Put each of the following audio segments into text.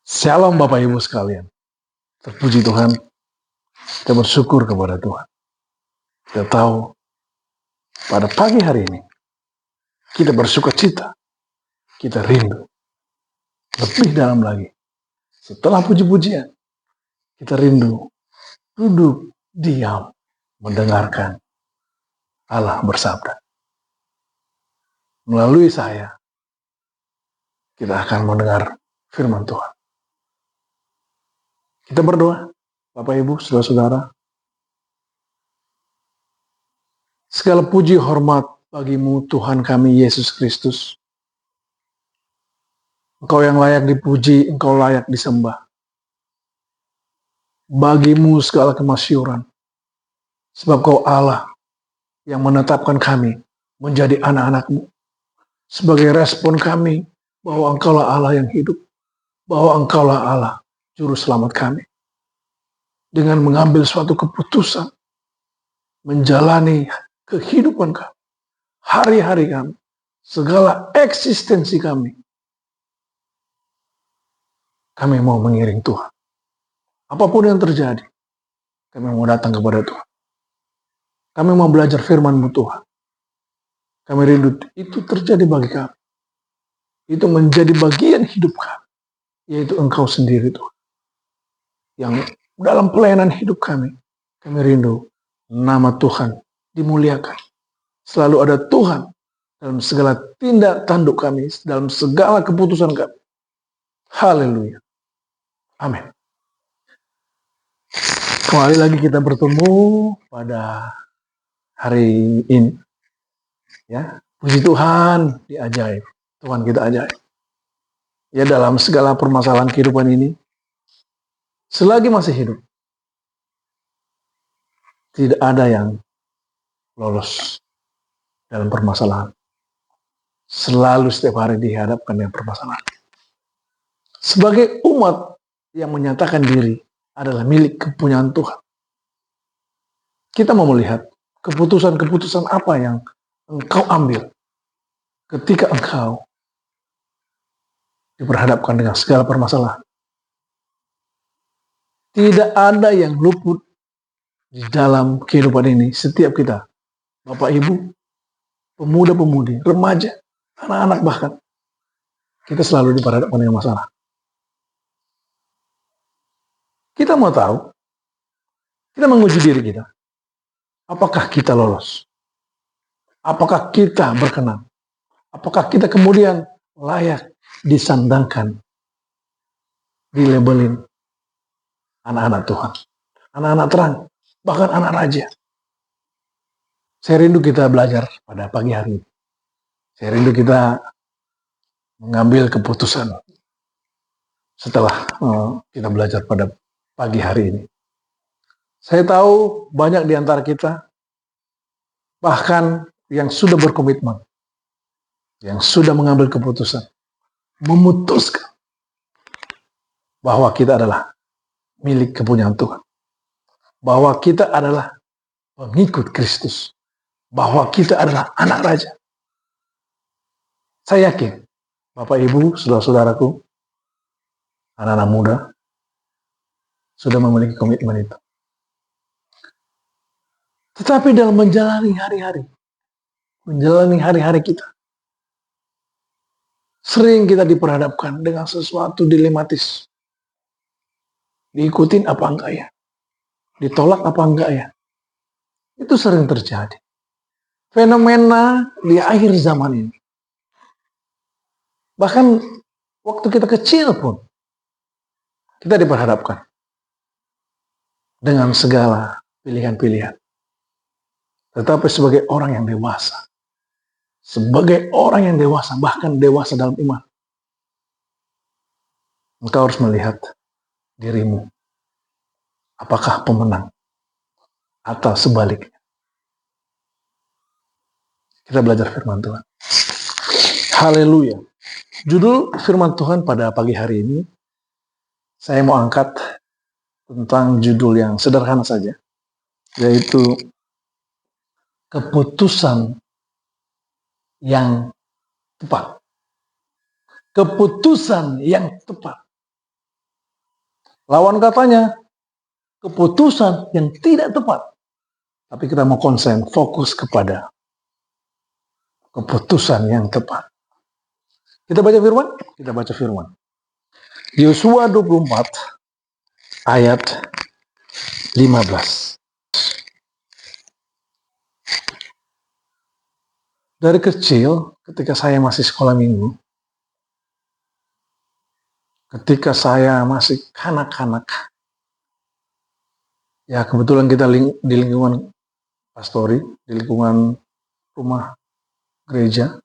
Shalom Bapak Ibu sekalian. Terpuji Tuhan, kita bersyukur kepada Tuhan. Kita tahu pada pagi hari ini, kita bersuka cita, kita rindu. Lebih dalam lagi, setelah puji-pujian, kita rindu duduk, diam, mendengarkan Allah bersabda. Melalui saya, kita akan mendengar firman Tuhan. Kita berdoa, Bapak Ibu, saudara-saudara. Segala puji hormat bagimu Tuhan kami Yesus Kristus. Engkau yang layak dipuji, Engkau layak disembah. Bagimu segala kemasyuran. Sebab Kau Allah yang menetapkan kami menjadi anak-anak-Mu. Sebagai respon kami bahwa Engkaulah Allah yang hidup. Bahwa Engkaulah Allah juru selamat kami. Dengan mengambil suatu keputusan. Menjalani kehidupan kami. Hari-hari kami. Segala eksistensi kami. Kami mau mengiring Tuhan. Apapun yang terjadi, kami mau datang kepada Tuhan. Kami mau belajar firman-Mu Tuhan. Kami rindu itu terjadi bagi kami. Itu menjadi bagian hidup kami. Yaitu Engkau sendiri Tuhan. Yang dalam pelayanan hidup kami rindu nama Tuhan dimuliakan. Selalu ada Tuhan dalam segala tindak tanduk kami, dalam segala keputusan kami. Haleluya. Amin. Kembali lagi kita bertemu pada hari ini. Ya, puji Tuhan, dia ajaib. Tuhan kita ajaib. Ya, dalam segala permasalahan kehidupan ini, selagi masih hidup, tidak ada yang lolos dalam permasalahan. Selalu setiap hari dihadapkan dengan permasalahan. Sebagai umat yang menyatakan diri adalah milik kepunyaan Tuhan, kita mau melihat keputusan-keputusan apa yang engkau ambil ketika engkau diperhadapkan dengan segala permasalahan. Tidak ada yang luput di dalam kehidupan ini. Setiap kita, Bapak Ibu, pemuda-pemudi, remaja, anak-anak bahkan, kita selalu diperhadapkan dengan masalah. Kita mau tahu, kita menguji diri kita. Apakah kita lolos? Apakah kita berkenan? Apakah kita kemudian layak disandangkan, dilabelin anak-anak Tuhan, anak-anak terang, bahkan anak raja. Saya rindu kita belajar pada pagi hari ini. Saya rindu kita mengambil keputusan setelah kita belajar pada pagi hari ini. Saya tahu banyak di antara kita, bahkan yang sudah berkomitmen, yang sudah mengambil keputusan, memutuskan bahwa kita adalah milik kepunyaan Tuhan. Bahwa kita adalah pengikut Kristus. Bahwa kita adalah anak raja. Saya yakin, Bapak Ibu, saudara-saudaraku, anak-anak muda, sudah memiliki komitmen itu. Tetapi dalam menjalani hari-hari kita, sering kita diperhadapkan dengan sesuatu dilematis. Diikutin apa enggak ya? Ditolak apa enggak ya? Itu sering terjadi. Fenomena di akhir zaman ini. Bahkan waktu kita kecil pun, kita diperhadapkan dengan segala pilihan-pilihan. Tetapi sebagai orang yang dewasa, bahkan dewasa dalam iman, engkau harus melihat dirimu. Apakah pemenang atau sebaliknya? Kita belajar firman Tuhan. Haleluya. Judul firman Tuhan pada pagi hari ini, saya mau angkat tentang judul yang sederhana saja, yaitu keputusan yang tepat. Keputusan yang tepat. Lawan katanya, keputusan yang tidak tepat. Tapi kita mau konsen, fokus kepada keputusan yang tepat. Kita baca firman? Kita baca firman. Yosua 24 ayat 15. Dari kecil, ketika saya masih sekolah minggu, ketika saya masih kanak-kanak, ya kebetulan kita di lingkungan pastori, di lingkungan rumah gereja,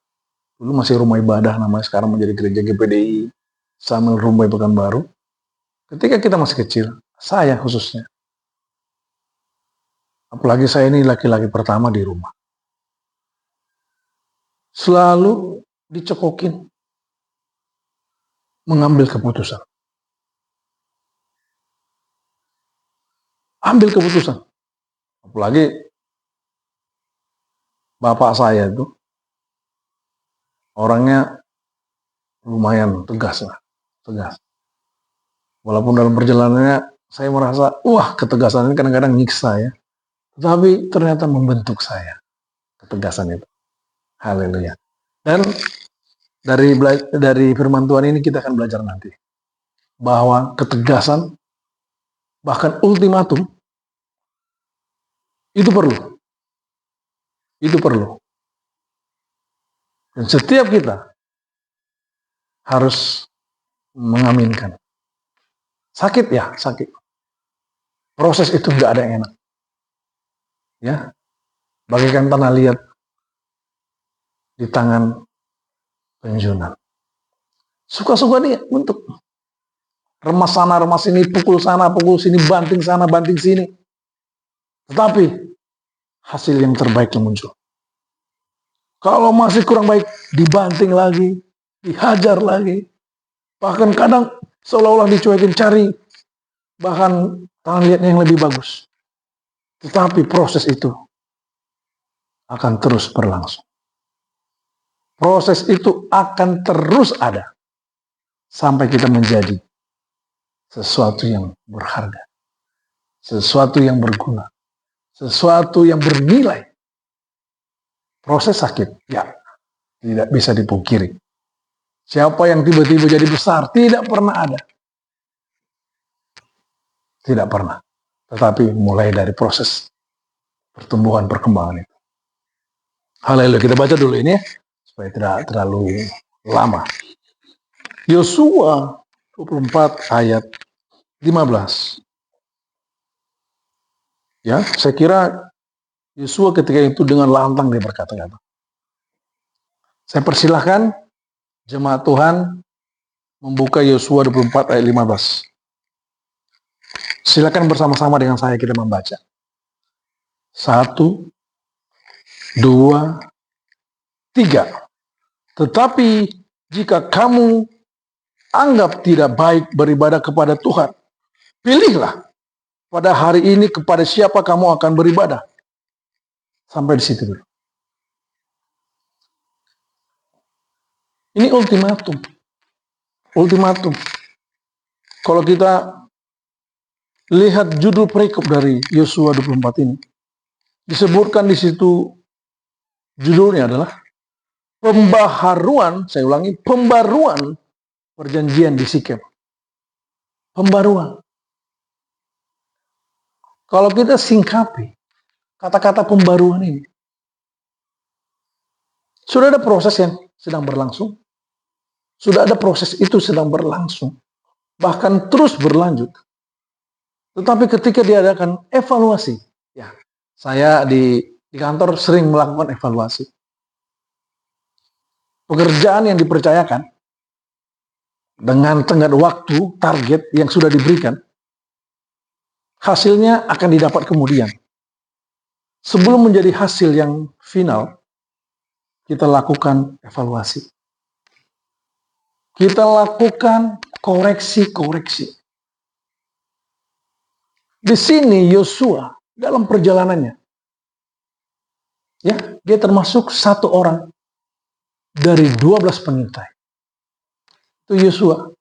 dulu masih rumah ibadah namanya, sekarang menjadi gereja GPDI Samuel Rumbai Pekanbaru. Ketika kita masih kecil, saya khususnya, apalagi saya ini laki-laki pertama di rumah, selalu dicekokin mengambil keputusan. Ambil keputusan. Apalagi bapak saya itu orangnya lumayan tegas lah. Tegas. Walaupun dalam perjalanannya saya merasa, wah ketegasan ini kadang-kadang nyiksa ya. Tetapi ternyata membentuk saya. Ketegasan itu. Haleluya. Dan dari firman Tuhan ini kita akan belajar nanti. Bahwa ketegasan, bahkan ultimatum, itu perlu. Itu perlu. Dan setiap kita harus mengaminkan. Sakit ya, sakit. Proses itu nggak ada yang enak. Ya, bagaikan tanah liat di tangan penjunan. Suka-suka dia untuk remas sana, remas sini, pukul sana, pukul sini, banting sana, banting sini. Tetapi hasil yang terbaik yang muncul. Kalau masih kurang baik, dibanting lagi, dihajar lagi. Bahkan kadang seolah-olah dicuekin, cari bahan tanah liatnya yang lebih bagus. Tetapi proses itu akan terus berlangsung. Proses itu akan terus ada sampai kita menjadi sesuatu yang berharga, sesuatu yang berguna, sesuatu yang bernilai. Proses sakit, ya, tidak bisa dipungkiri. Siapa yang tiba-tiba jadi besar, tidak pernah ada. Tidak pernah. Tetapi mulai dari proses pertumbuhan, perkembangan itu. Haleluya, kita baca dulu ini ya, supaya tidak terlalu lama. Yosua 24 ayat 15. Ya, saya kira Yosua ketika itu dengan lantang dia berkata-kata. Saya persilahkan jemaat Tuhan membuka Yosua 24 ayat 15. Silakan bersama-sama dengan saya kita membaca. 1, 2, 3. Tetapi jika kamu anggap tidak baik beribadah kepada Tuhan, pilihlah pada hari ini kepada siapa kamu akan beribadah. Sampai di situ dulu. Ini ultimatum. Ultimatum. Kalau kita lihat judul perikop dari Yosua 24 ini, disebutkan di situ judulnya adalah pembaharuan, saya ulangi, pembaruan perjanjian di Sikem. Pembaruan. Kalau kita singkapi kata-kata pembaruan ini, sudah ada proses yang sedang berlangsung. Sudah ada proses itu sedang berlangsung. Bahkan terus berlanjut. Tetapi ketika diadakan evaluasi, ya, saya di kantor sering melakukan evaluasi. Pekerjaan yang dipercayakan dengan tenggat waktu, target yang sudah diberikan, hasilnya akan didapat kemudian. Sebelum menjadi hasil yang final, kita lakukan evaluasi. Kita lakukan koreksi-koreksi. Di sini Yosua dalam perjalanannya, ya, dia termasuk satu orang dari 12 pengintai. Itu Yosua.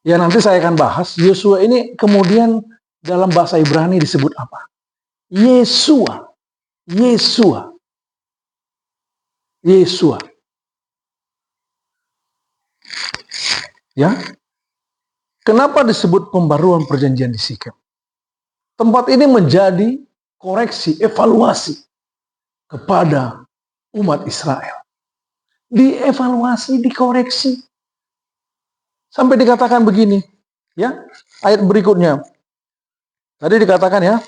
Ya nanti saya akan bahas, Yosua ini kemudian dalam bahasa Ibrani disebut apa? Yesua. Yesua. Yesua. Ya. Kenapa disebut pembaruan perjanjian di Sikem? Tempat ini menjadi koreksi, evaluasi kepada umat Israel. Dievaluasi, dikoreksi. Sampai dikatakan begini, ya, ayat berikutnya. Tadi dikatakan ya,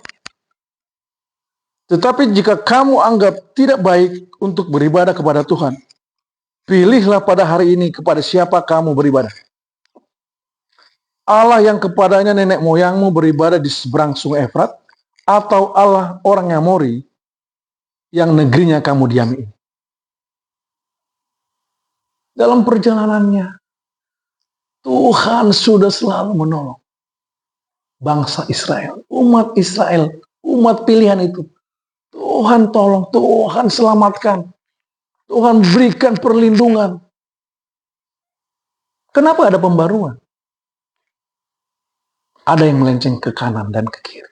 tetapi jika kamu anggap tidak baik untuk beribadah kepada Tuhan, pilihlah pada hari ini kepada siapa kamu beribadah. Allah yang kepadanya nenek moyangmu beribadah di seberang sungai Efrat, atau Allah orang Amori yang negerinya kamu diami. Dalam perjalanannya, Tuhan sudah selalu menolong bangsa Israel, umat Israel, umat pilihan itu. Tuhan tolong, Tuhan selamatkan, Tuhan berikan perlindungan. Kenapa ada pembaruan? Ada yang melenceng ke kanan dan ke kiri.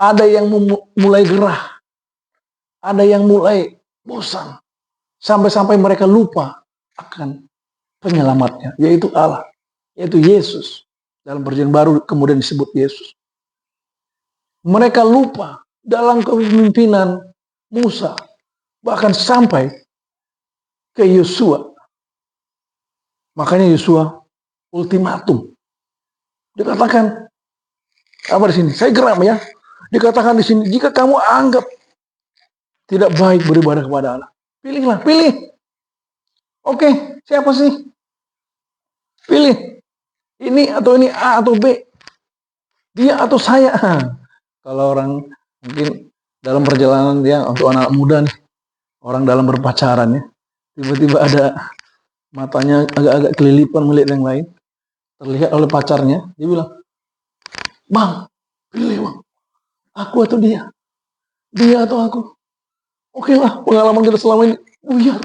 Ada yang mulai gerah. Ada yang mulai bosan. Sampai-sampai mereka lupa akan penyelamatnya, yaitu Allah, yaitu Yesus. Dalam perjanjian baru kemudian disebut Yesus. Mereka lupa dalam kepemimpinan Musa, bahkan sampai ke Yosua. Makanya Yosua ultimatum. Dikatakan apa di sini? Saya geram ya. Dikatakan di sini, jika kamu anggap tidak baik beribadah kepada Allah, pilihlah, pilih. Oke, siapa sih? Pilih. Ini atau ini, A atau B. Dia atau saya. Kalau orang mungkin dalam perjalanan dia untuk anak muda nih, orang dalam berpacaran ya, tiba-tiba ada matanya agak-agak kelilipan melihat yang lain, terlihat oleh pacarnya, dia bilang, "Bang, pilih bang, aku atau dia atau aku." Oke lah, pengalaman kita selama ini, buyar,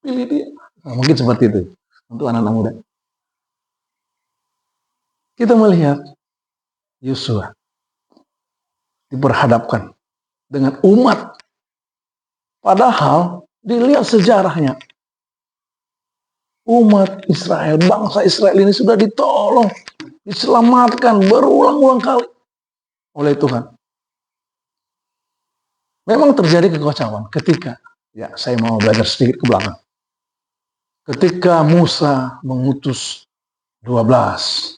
pilih dia. Nah, mungkin seperti itu untuk anak-anak muda. Kita melihat Yosua diperhadapkan dengan umat. Padahal dilihat sejarahnya, umat Israel, bangsa Israel ini sudah ditolong, diselamatkan berulang-ulang kali oleh Tuhan. Memang terjadi kekacauan ketika, ya saya mau belajar sedikit ke belakang. Ketika Musa mengutus 12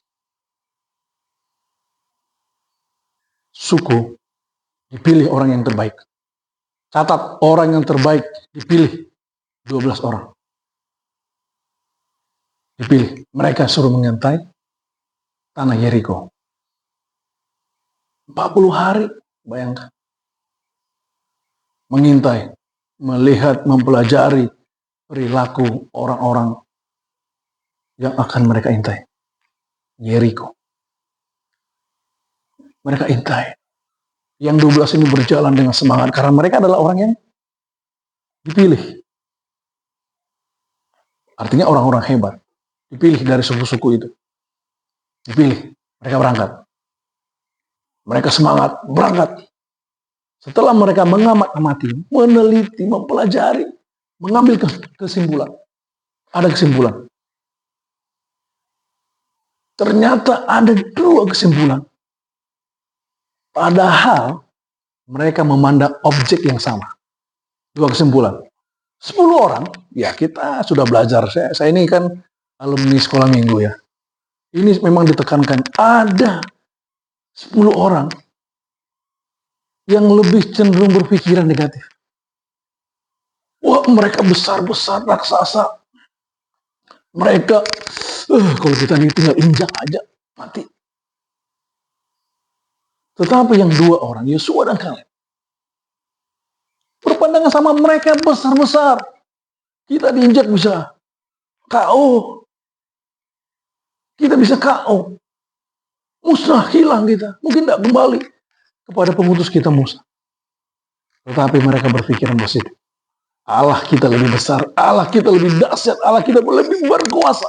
suku, dipilih orang yang terbaik. Catat, orang yang terbaik dipilih 12 orang. Dipilih. Mereka suruh mengintai tanah Yeriko. 40 hari, bayangkan. Mengintai, melihat, mempelajari perilaku orang-orang yang akan mereka intai. Yeriko. Mereka intai. Yang 12 ini berjalan dengan semangat karena mereka adalah orang yang dipilih. Artinya orang-orang hebat. Dipilih dari suku-suku itu. Dipilih. Mereka berangkat. Mereka semangat, berangkat. Setelah mereka mengamati, meneliti, mempelajari, mengambil kesimpulan. Ada kesimpulan. Ternyata ada 2 kesimpulan. Padahal mereka memandang objek yang sama. 2 kesimpulan. 10 orang, ya kita sudah belajar. Saya ini kan alumni sekolah minggu ya. Ini memang ditekankan. Ada 10 orang yang lebih cenderung berpikiran negatif. Wah, mereka besar-besar, raksasa. Mereka, kalau kita ini tinggal injak aja, mati. Tetapi yang 2 orang, Yosua dan Kaleb, berpandangan sama, mereka besar-besar. Kita diinjak bisa KO. Kita bisa KO. Musnah, hilang kita. Mungkin tidak kembali kepada pengutus kita Musa. Tetapi mereka berpikiran positif. Allah kita lebih besar, Allah kita lebih dahsyat, Allah kita lebih berkuasa.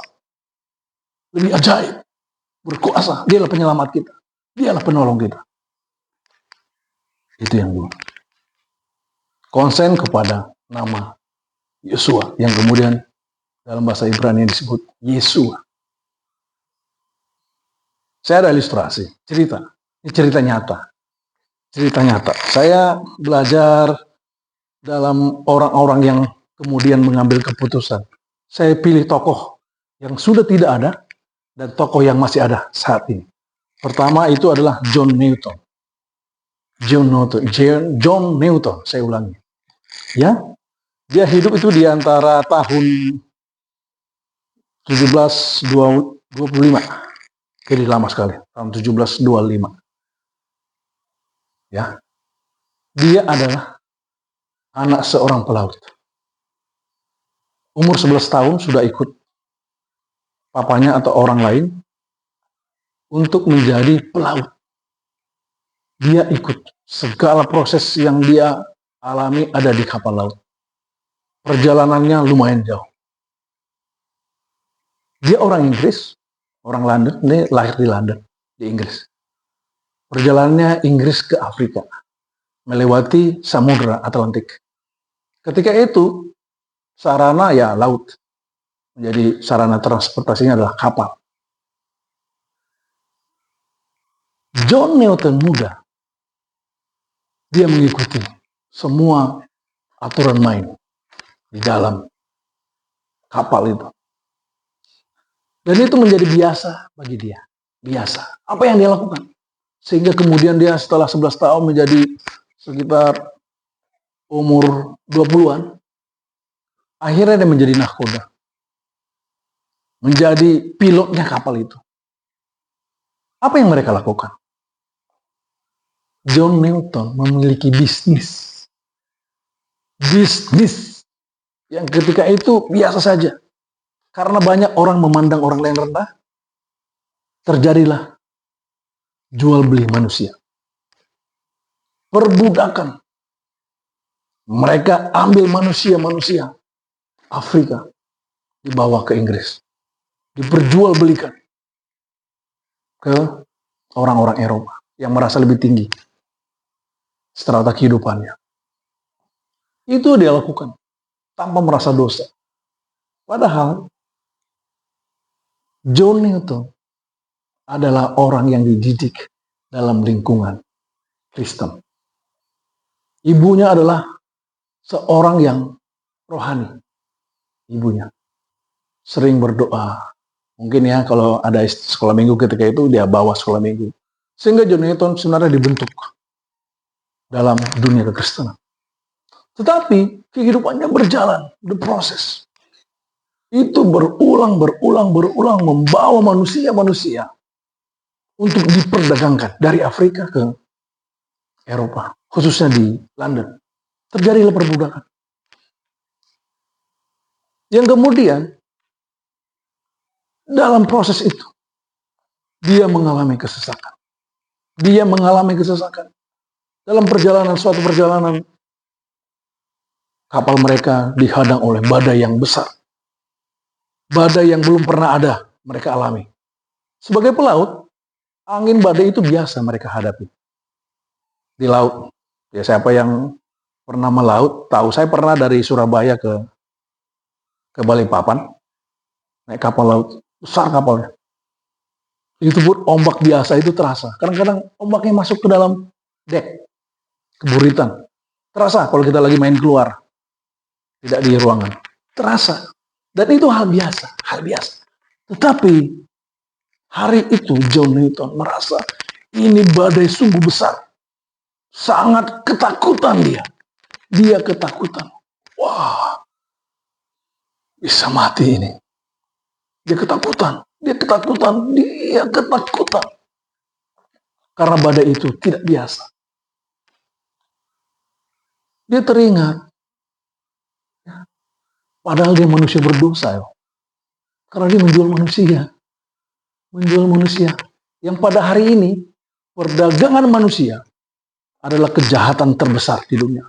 Lebih ajaib. berkuasa. Dialah penyelamat kita. Dialah penolong kita. Itu yang dua. Konsen kepada nama Yosua yang kemudian dalam bahasa Ibrani disebut Yesua. Saya ada ilustrasi, cerita. Ini cerita nyata. Cerita nyata. Saya belajar dalam orang-orang yang kemudian mengambil keputusan. Saya pilih tokoh yang sudah tidak ada dan tokoh yang masih ada saat ini. Pertama itu adalah John Newton. John Newton, saya ulangi. Ya, dia hidup itu di antara tahun 1725. Jadi lama sekali, tahun 1725. Ya. Dia adalah anak seorang pelaut. Umur 11 tahun sudah ikut papanya atau orang lain untuk menjadi pelaut. Dia ikut segala proses yang dia alami ada di kapal laut. Perjalanannya lumayan jauh. Dia orang Inggris, orang London, dia lahir di London, di Inggris. Perjalanannya Inggris ke Afrika, melewati Samudra Atlantik. Ketika itu, sarana ya laut. Menjadi sarana transportasinya adalah kapal. John Newton muda, dia mengikuti semua aturan main di dalam kapal itu. Dan itu menjadi biasa bagi dia. Biasa. Apa yang dia lakukan? Sehingga kemudian dia setelah 11 tahun menjadi sekitar umur 20-an. Akhirnya dia menjadi nahkoda. Menjadi pilotnya kapal itu. Apa yang mereka lakukan? John Newton memiliki bisnis. Bisnis yang ketika itu biasa saja. Karena banyak orang memandang orang lain rendah, terjadilah jual beli manusia. Perbudakan. Mereka ambil manusia-manusia Afrika, dibawa ke Inggris. Diperjualbelikan ke orang-orang Eropa yang merasa lebih tinggi strata kehidupannya. Itu dia lakukan tanpa merasa dosa. Padahal John Newton adalah orang yang dididik dalam lingkungan Kristen. Ibunya adalah seorang yang rohani. Ibunya sering berdoa. Mungkin ya kalau ada sekolah minggu ketika itu dia bawa sekolah minggu. Sehingga John Newton sebenarnya dibentuk dalam dunia kekristenan. Tetapi kehidupannya berjalan, berproses. Itu berulang membawa manusia-manusia untuk diperdagangkan dari Afrika ke Eropa, khususnya di London. Terjadilah perbudakan. Yang kemudian dalam proses itu dia mengalami kesesakan. Dia mengalami kesesakan. Dalam suatu perjalanan kapal mereka dihadang oleh badai yang besar. Badai yang belum pernah ada mereka alami. Sebagai pelaut, angin badai itu biasa mereka hadapi. Di laut. Ya siapa yang pernah melaut, tahu saya pernah dari Surabaya ke Balikpapan, naik kapal laut, besar kapalnya. Itu pun ombak biasa itu terasa. Kadang-kadang ombaknya masuk ke dalam dek, ke buritan. Terasa kalau kita lagi main keluar, tidak di ruangan. Terasa. Dan itu hal biasa, hal biasa. Tetapi hari itu John Newton merasa ini badai sungguh besar. Sangat ketakutan dia. Dia ketakutan. Wah, bisa mati ini. Dia ketakutan. Karena badai itu tidak biasa. Dia teringat. Padahal dia manusia berdosa. Karena dia menjual manusia. Menjual manusia. Yang pada hari ini, perdagangan manusia adalah kejahatan terbesar di dunia.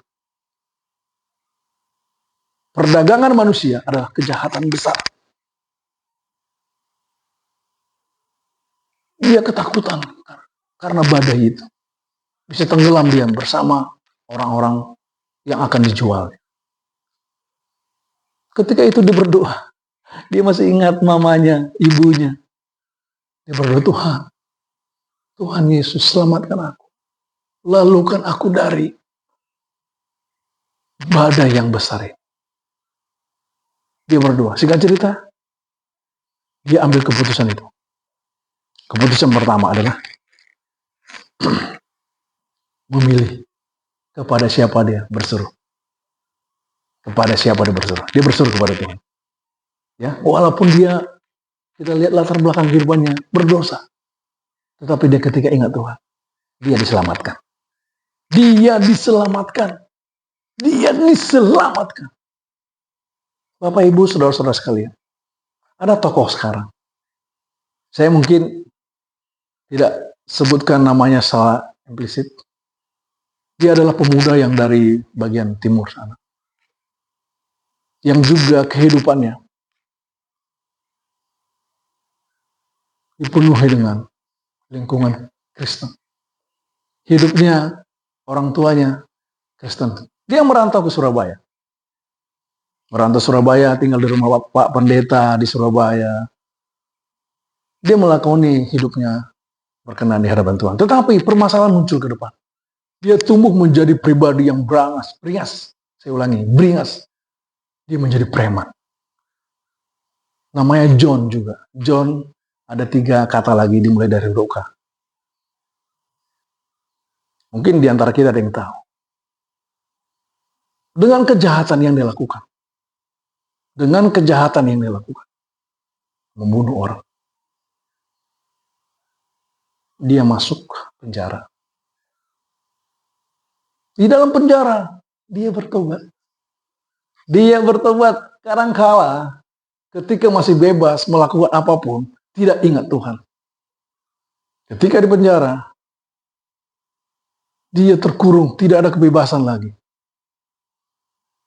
Perdagangan manusia adalah kejahatan besar. Dia ketakutan karena badai itu. Bisa tenggelam dia bersama orang-orang yang akan dijual. Ketika itu dia berdoa. Dia masih ingat mamanya, ibunya. Dia berdoa, Tuhan Yesus selamatkan aku. Lalukan aku dari badai yang besar ini. Dia berdoa. Singkat cerita, dia ambil keputusan itu. Keputusan pertama adalah memilih kepada siapa dia berseru. Kepada siapa dia berseru. Dia berseru kepada Tuhan. Ya, walaupun kita lihat latar belakang kehidupannya berdosa. Tetapi dia ketika ingat Tuhan, dia diselamatkan. Dia diselamatkan. Dia diselamatkan. Bapak, Ibu, saudara-saudara sekalian. Ada tokoh sekarang. Saya mungkin tidak sebutkan namanya secara implisit. Dia adalah pemuda yang dari bagian timur sana. Yang juga kehidupannya dipenuhi dengan lingkungan Kristen. Hidupnya, orang tuanya Kristen. Dia merantau ke Surabaya. Merantau Surabaya, tinggal di rumah Pak Pendeta di Surabaya. Dia melakoni hidupnya berkenan di hadapan Tuhan. Tetapi permasalahan muncul ke depan. Dia tumbuh menjadi pribadi yang beringas. Saya ulangi, beringas. Dia menjadi preman. Namanya John juga. John, ada 3 kata lagi dimulai dari huruf K. Mungkin di antara kita ada yang tahu. Dengan kejahatan yang dia lakukan. Dengan kejahatan yang dia lakukan. Membunuh orang. Dia masuk penjara. Di dalam penjara, dia bertobat. Dia bertobat kadangkala ketika masih bebas melakukan apapun, tidak ingat Tuhan. Ketika di penjara, dia terkurung, tidak ada kebebasan lagi.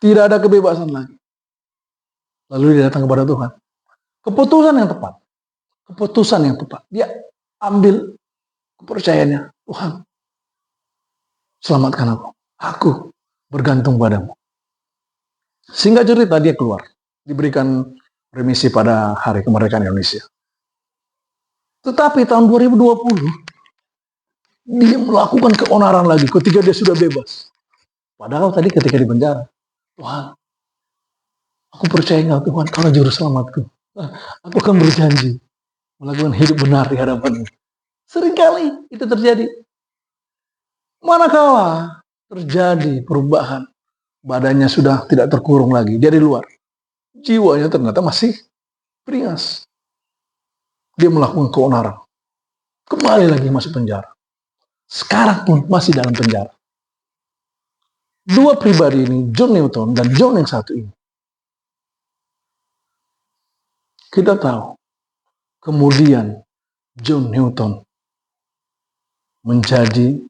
Tidak ada kebebasan lagi. Lalu dia datang kepada Tuhan. Keputusan yang tepat. Keputusan yang tepat. Dia ambil kepercayaannya. Tuhan, selamatkan aku. Aku bergantung padamu. Singkat cerita, dia keluar. Diberikan remisi pada hari kemerdekaan Indonesia. Tetapi tahun 2020, dia melakukan keonaran lagi ketika dia sudah bebas. Padahal tadi ketika di penjara, Tuhan, aku percaya Engkau Tuhan, Kau juru selamatku. Aku akan berjanji melakukan hidup benar di hadapan-Mu. Seringkali itu terjadi. Manakala terjadi perubahan, badannya sudah tidak terkurung lagi, dia di luar. Jiwanya ternyata masih beringas. Dia melakukan keonaran. Kembali lagi masuk penjara. Sekarang pun masih dalam penjara. 2 pribadi ini, John Newton dan John yang satu ini. Kita tahu, kemudian John Newton menjadi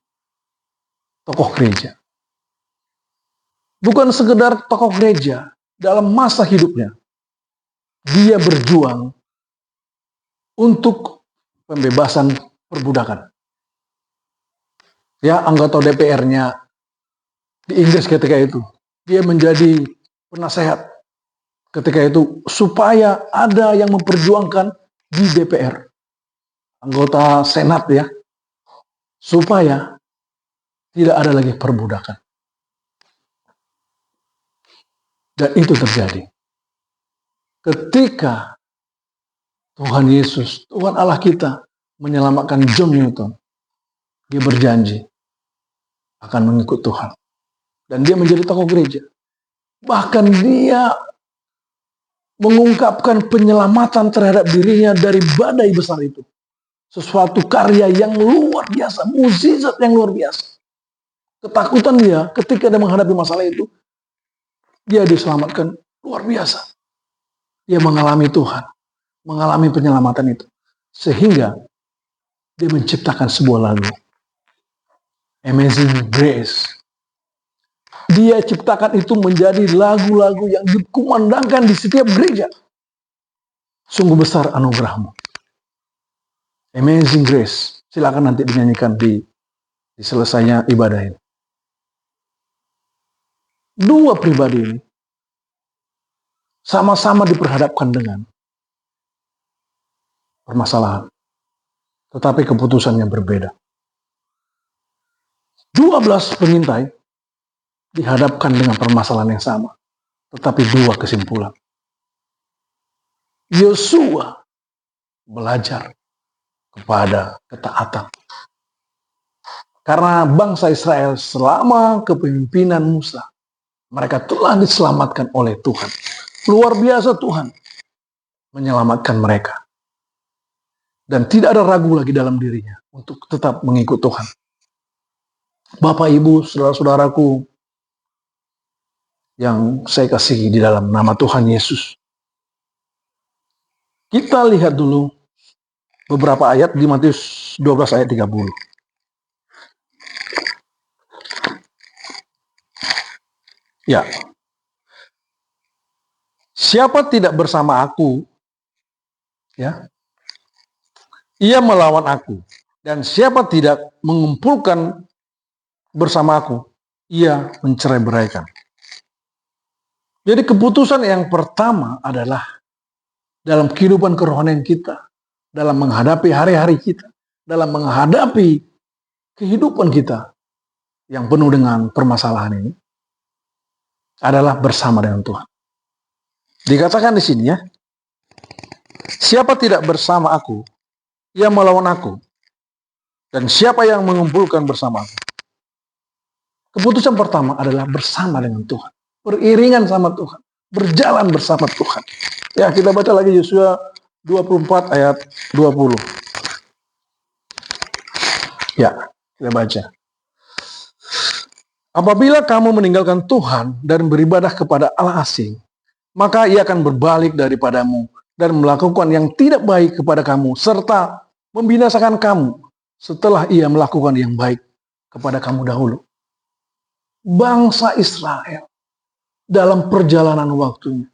tokoh gereja. Bukan sekedar tokoh gereja, dalam masa hidupnya, dia berjuang untuk pembebasan perbudakan. Ya, anggota DPR-nya di Inggris ketika itu, dia menjadi penasehat ketika itu supaya ada yang memperjuangkan di DPR, anggota Senat ya, supaya tidak ada lagi perbudakan. Dan itu terjadi ketika Tuhan Yesus, Tuhan Allah kita menyelamatkan John Newton. Dia berjanji akan mengikut Tuhan. Dan dia menjadi tokoh gereja. Bahkan dia mengungkapkan penyelamatan terhadap dirinya dari badai besar itu. Sesuatu karya yang luar biasa, mukjizat yang luar biasa. Ketakutan dia ketika dia menghadapi masalah itu, dia diselamatkan luar biasa. Dia mengalami Tuhan, mengalami penyelamatan itu. Sehingga dia menciptakan sebuah lagu. Amazing Grace. Dia ciptakan itu menjadi lagu-lagu yang dikumandangkan di setiap gereja. Sungguh besar anugerah-Mu. Amazing Grace. Silakan nanti dinyanyikan di selesainya ibadah ini. Dua pribadi ini sama-sama diperhadapkan dengan permasalahan, tetapi keputusannya berbeda. 12 pengintai dihadapkan dengan permasalahan yang sama, tetapi dua kesimpulan. Yosua belajar kepada ketaatan. Karena bangsa Israel selama kepemimpinan Musa, mereka telah diselamatkan oleh Tuhan. Luar biasa Tuhan menyelamatkan mereka. Dan tidak ada ragu lagi dalam dirinya untuk tetap mengikut Tuhan. Bapak, Ibu, saudara-saudaraku yang saya kasihi di dalam nama Tuhan Yesus. Kita lihat dulu beberapa ayat di Matius 12 ayat 30. Ya. Siapa tidak bersama aku, ya, ia melawan aku. Dan siapa tidak mengumpulkan bersama aku, ia mencerai-beraikan. Jadi keputusan yang pertama adalah dalam kehidupan kerohanian kita, dalam menghadapi hari-hari kita, dalam menghadapi kehidupan kita yang penuh dengan permasalahan ini, adalah bersama dengan Tuhan. Dikatakan di sini ya, siapa tidak bersama aku, ia melawan aku. Dan siapa yang mengumpulkan bersama aku. Keputusan pertama adalah bersama dengan Tuhan. Beriringan sama Tuhan. Berjalan bersama Tuhan. Ya, kita baca lagi Yosua 24 ayat 20. Ya, kita baca. Apabila kamu meninggalkan Tuhan dan beribadah kepada Allah asing, maka ia akan berbalik daripadamu dan melakukan yang tidak baik kepada kamu, serta membinasakan kamu setelah ia melakukan yang baik kepada kamu dahulu. Bangsa Israel dalam perjalanan waktunya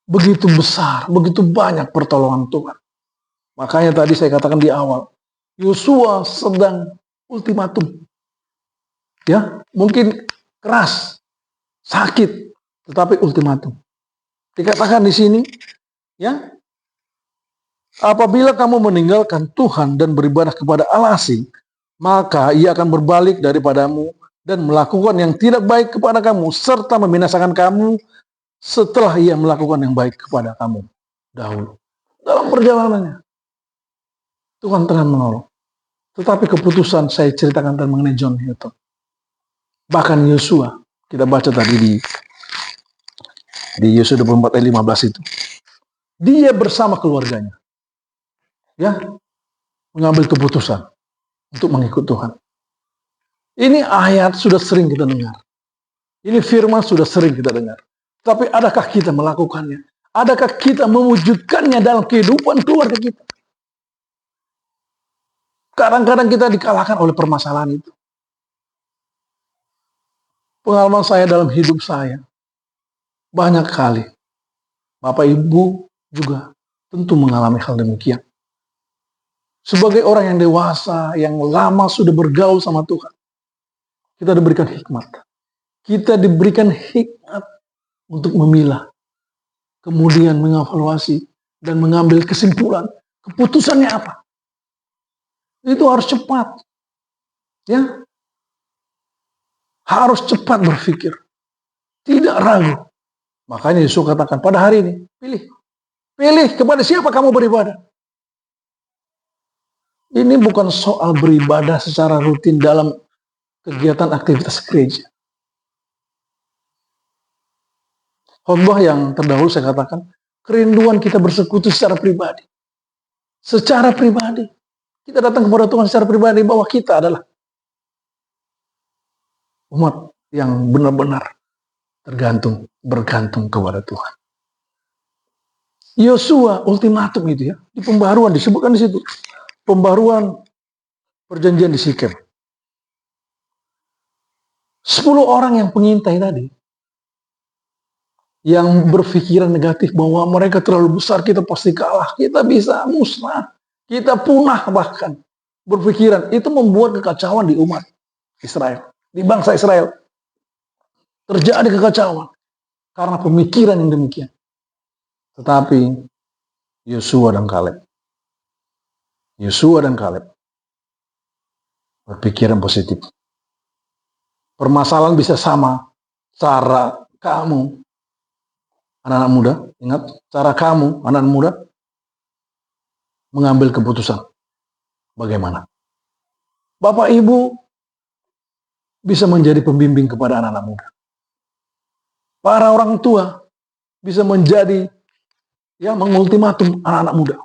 begitu besar, begitu banyak pertolongan Tuhan. Makanya tadi saya katakan di awal, Yosua sedang ultimatum. Ya, mungkin keras, sakit, tetapi ultimatum. Dikatakan di sini, ya, apabila kamu meninggalkan Tuhan dan beribadah kepada Allah asing, maka ia akan berbalik daripadamu dan melakukan yang tidak baik kepada kamu, serta membinasakan kamu setelah ia melakukan yang baik kepada kamu dahulu. Dalam perjalanannya, Tuhan tengah menolong. Tetapi keputusan saya ceritakan tentang mengenai John Newton. Bahkan Yosua, kita baca tadi di Yosua 24 ayat 15 itu. Dia bersama keluarganya, ya, mengambil keputusan untuk mengikut Tuhan. Ini ayat sudah sering kita dengar. Ini firman sudah sering kita dengar. Tapi adakah kita melakukannya? Adakah kita mewujudkannya dalam kehidupan keluarga kita? Kadang-kadang kita dikalahkan oleh permasalahan itu. Pengalaman saya dalam hidup saya, banyak kali Bapak Ibu juga tentu mengalami hal demikian. Sebagai orang yang dewasa, yang lama sudah bergaul sama Tuhan, kita diberikan hikmat. Kita diberikan hikmat untuk memilah, kemudian mengevaluasi dan mengambil kesimpulan. Keputusannya apa? Itu harus cepat. Ya. Harus cepat berpikir. Tidak ragu. Makanya Yesus katakan pada hari ini, pilih. Pilih kepada siapa kamu beribadah. Ini bukan soal beribadah secara rutin dalam kegiatan aktivitas gereja. Khotbah yang terdahulu saya katakan, kerinduan kita bersekutu secara pribadi. Secara pribadi. Kita datang kepada Tuhan secara pribadi bahwa kita adalah umat yang benar-benar bergantung kepada Tuhan. Yosua ultimatum itu ya, di pembaruan disebutkan di situ. Pembaruan perjanjian di Sikem. 10 orang yang pengintai tadi, yang berpikiran negatif bahwa mereka terlalu besar, kita pasti kalah, kita bisa musnah, Kita punah bahkan berpikiran. Itu membuat kekacauan di umat Israel. Di bangsa Israel. Terjadi kekacauan. Karena pemikiran yang demikian. Tetapi Yosua dan Kaleb berpikiran positif. Permasalahan bisa sama. Cara kamu, anak-anak muda, ingat, cara kamu, anak-anak muda, mengambil keputusan. Bagaimana? Bapak Ibu bisa menjadi pembimbing kepada anak-anak muda. Para orang tua bisa menjadi mengultimatum anak-anak muda.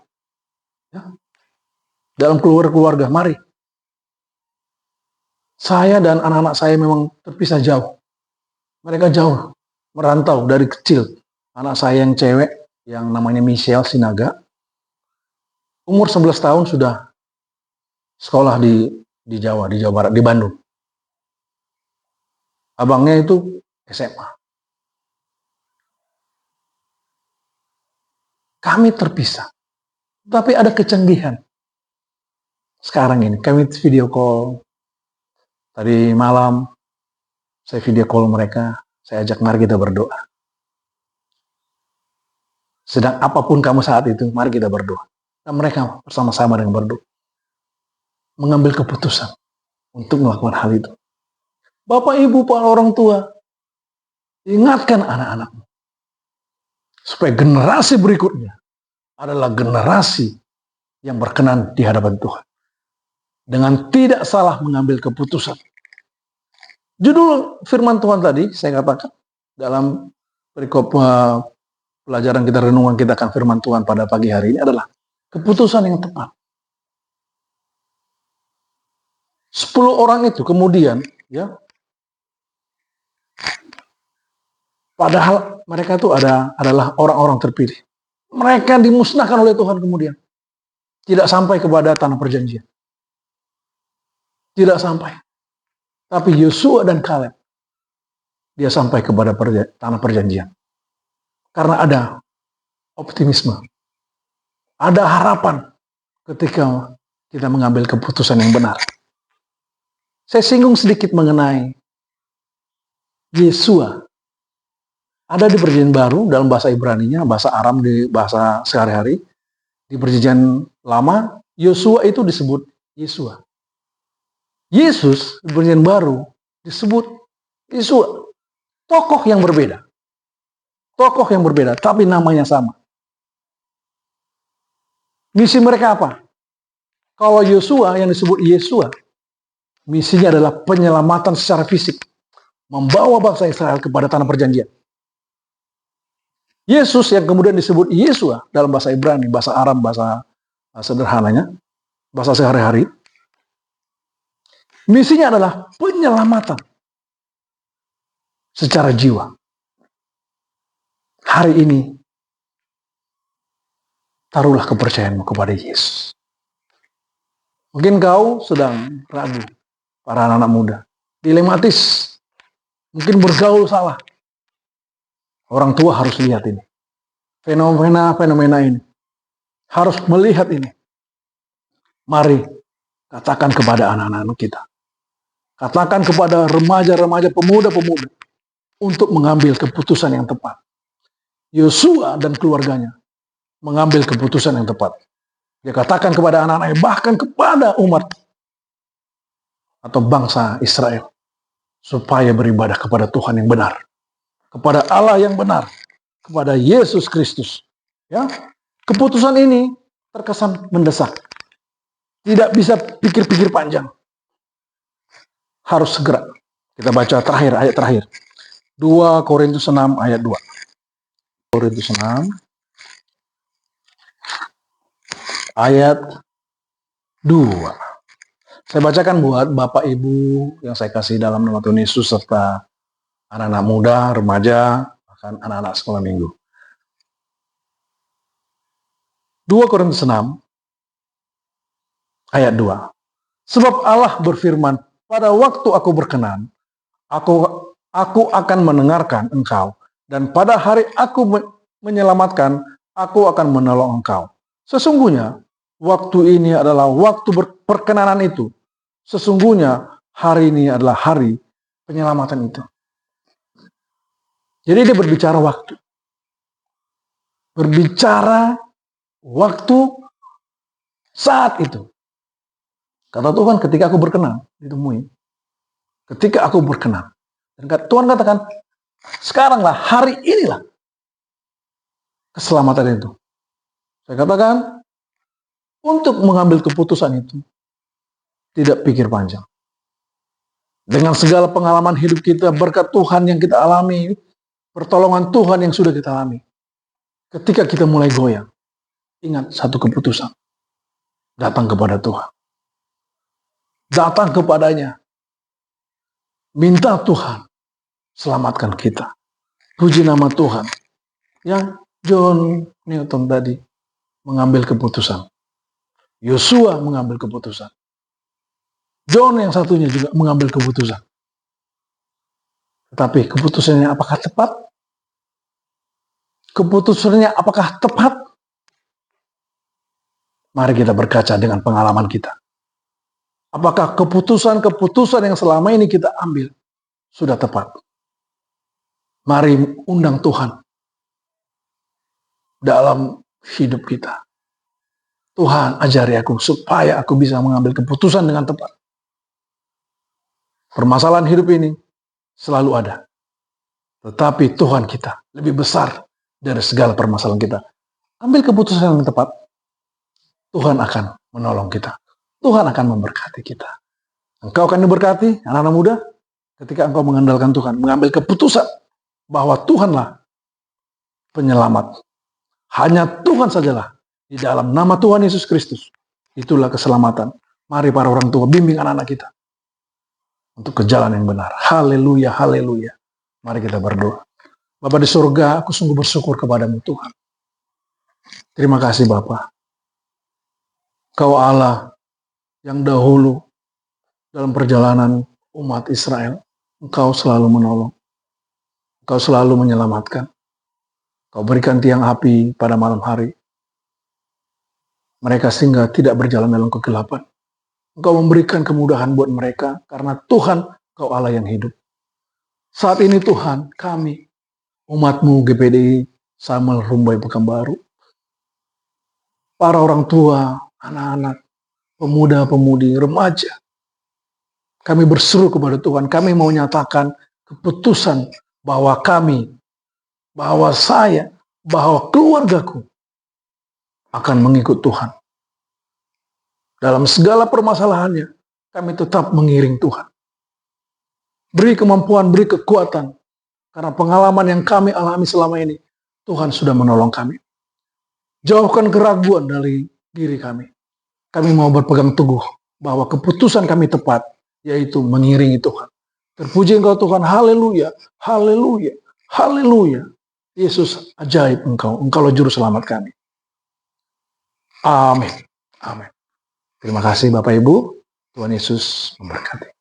Ya. Dalam keluarga, mari. Saya dan anak-anak saya memang terpisah jauh. Mereka jauh, merantau dari kecil. Anak saya yang cewek, yang namanya Michelle Sinaga, umur 11 tahun sudah sekolah di Jawa Barat, di Bandung. Abangnya itu SMA. Kami terpisah. Tapi ada kecanggihan. Sekarang ini, kami video call. Tadi malam, saya video call mereka. Saya ajak, mari kita berdoa. Sedang apapun kamu saat itu, mari kita berdoa. Dan mereka bersama-sama dengan berdoa. Mengambil keputusan untuk melakukan hal itu. Bapak, Ibu, para orang tua, ingatkan anak-anakmu. Supaya generasi berikutnya adalah generasi yang berkenan di hadapan Tuhan. Dengan tidak salah mengambil keputusan. Judul firman Tuhan tadi, saya katakan, dalam perikop pelajaran kita, renungan kita akan firman Tuhan pada pagi hari ini adalah keputusan yang tepat. 10 orang itu kemudian, padahal mereka itu adalah orang-orang terpilih. Mereka dimusnahkan oleh Tuhan kemudian. Tidak sampai kepada tanah perjanjian. Tidak sampai. Tapi Yosua dan Kaleb, dia sampai kepada tanah perjanjian. Karena ada optimisme. Ada harapan ketika kita mengambil keputusan yang benar. Saya singgung sedikit mengenai Yosua. Ada di perjanjian baru dalam bahasa Ibrani-nya, bahasa Aram, di bahasa sehari-hari. Di perjanjian lama, Yosua itu disebut Yesua. Yesus di perjanjian baru disebut Yesua. Tokoh yang berbeda. Tokoh yang berbeda, tapi namanya sama. Misi mereka apa? Kalau Yosua yang disebut Yesua, misinya adalah penyelamatan secara fisik. Membawa bangsa Israel kepada tanah perjanjian. Yesus yang kemudian disebut Yesua dalam bahasa Ibrani, bahasa Aram, bahasa sederhananya, bahasa sehari-hari. Misinya adalah penyelamatan secara jiwa. Hari ini, taruhlah kepercayaanmu kepada Yesus. Mungkin kau sedang ragu, para anak-anak muda. Dilematis, mungkin bergaul salah. Orang tua harus lihat ini. Fenomena ini. Harus melihat ini. Mari, katakan kepada anak-anak kita. Katakan kepada remaja-remaja, pemuda-pemuda untuk mengambil keputusan yang tepat. Yosua dan keluarganya mengambil keputusan yang tepat. Dia katakan kepada anak-anaknya, bahkan kepada umat atau bangsa Israel, supaya beribadah kepada Tuhan yang benar, kepada Allah yang benar, kepada Yesus Kristus. Ya, keputusan ini terkesan mendesak. Tidak bisa pikir-pikir panjang. Harus segera. Kita baca ayat terakhir. 2 Korintus 6 ayat 2. Korintus 6 ayat 2. Saya bacakan buat Bapak Ibu yang saya kasih dalam nama Tuhan Yesus, serta anak-anak muda, remaja, bahkan anak-anak sekolah minggu. 2 Korintus 6 ayat 2. Sebab Allah berfirman, pada waktu aku berkenan, aku akan mendengarkan engkau, dan pada hari aku menyelamatkan, aku akan menolong engkau. Sesungguhnya waktu ini adalah waktu perkenanan itu. Sesungguhnya hari ini adalah hari penyelamatan itu. Jadi dia berbicara waktu. Berbicara waktu saat itu. Kata Tuhan, ketika aku berkenan, ditemui. Ketika aku berkenan. Dan Tuhan katakan, sekaranglah, hari inilah keselamatan itu. Saya katakan, untuk mengambil keputusan itu, tidak pikir panjang. Dengan segala pengalaman hidup kita, berkat Tuhan yang kita alami, pertolongan Tuhan yang sudah kita alami. Ketika kita mulai goyang, ingat satu keputusan. Datang kepada Tuhan. Datang kepadanya. Minta Tuhan selamatkan kita. Puji nama Tuhan. Yang John Newton tadi mengambil keputusan. Yosua mengambil keputusan. John yang satunya juga mengambil keputusan. Tetapi keputusannya apakah tepat? Keputusannya apakah tepat? Mari kita berkaca dengan pengalaman kita. Apakah keputusan-keputusan yang selama ini kita ambil sudah tepat? Mari undang Tuhan dalam hidup kita. Tuhan, ajari aku supaya aku bisa mengambil keputusan dengan tepat. Permasalahan hidup ini selalu ada. Tetapi Tuhan kita lebih besar dari segala permasalahan kita. Ambil keputusan yang tepat. Tuhan akan menolong kita. Tuhan akan memberkati kita. Engkau akan diberkati, anak-anak muda, ketika engkau mengandalkan Tuhan, mengambil keputusan bahwa Tuhanlah penyelamat. Hanya Tuhan sajalah di dalam nama Tuhan Yesus Kristus. Itulah keselamatan. Mari para orang tua bimbing anak-anak kita untuk ke jalan yang benar. Haleluya, haleluya. Mari kita berdoa. Bapa di surga, aku sungguh bersyukur kepadamu Tuhan. Terima kasih Bapa. Kau Allah yang dahulu dalam perjalanan umat Israel, Engkau selalu menolong. Engkau selalu menyelamatkan. Kau berikan tiang api pada malam hari. Mereka sehingga tidak berjalan dalam kegelapan. Engkau memberikan kemudahan buat mereka karena Tuhan, Kau Allah yang hidup. Saat ini Tuhan, kami, umat-Mu GPDI Samuel Rumbai Pekanbaru, para orang tua, anak-anak, pemuda-pemudi, remaja, kami berseru kepada Tuhan, kami mau nyatakan keputusan bahwa kami, bahwa saya, bahwa keluargaku akan mengikut Tuhan. Dalam segala permasalahannya, kami tetap mengiring Tuhan. Beri kemampuan, beri kekuatan, karena pengalaman yang kami alami selama ini, Tuhan sudah menolong kami. Jauhkan keraguan dari diri kami. Kami mau berpegang teguh bahwa keputusan kami tepat, yaitu mengiringi Tuhan. Terpuji Engkau Tuhan, haleluya, haleluya, haleluya. Yesus ajaib Engkau, Engkaulah juru selamat kami. Amin, amin. Terima kasih Bapak Ibu, Tuhan Yesus memberkati.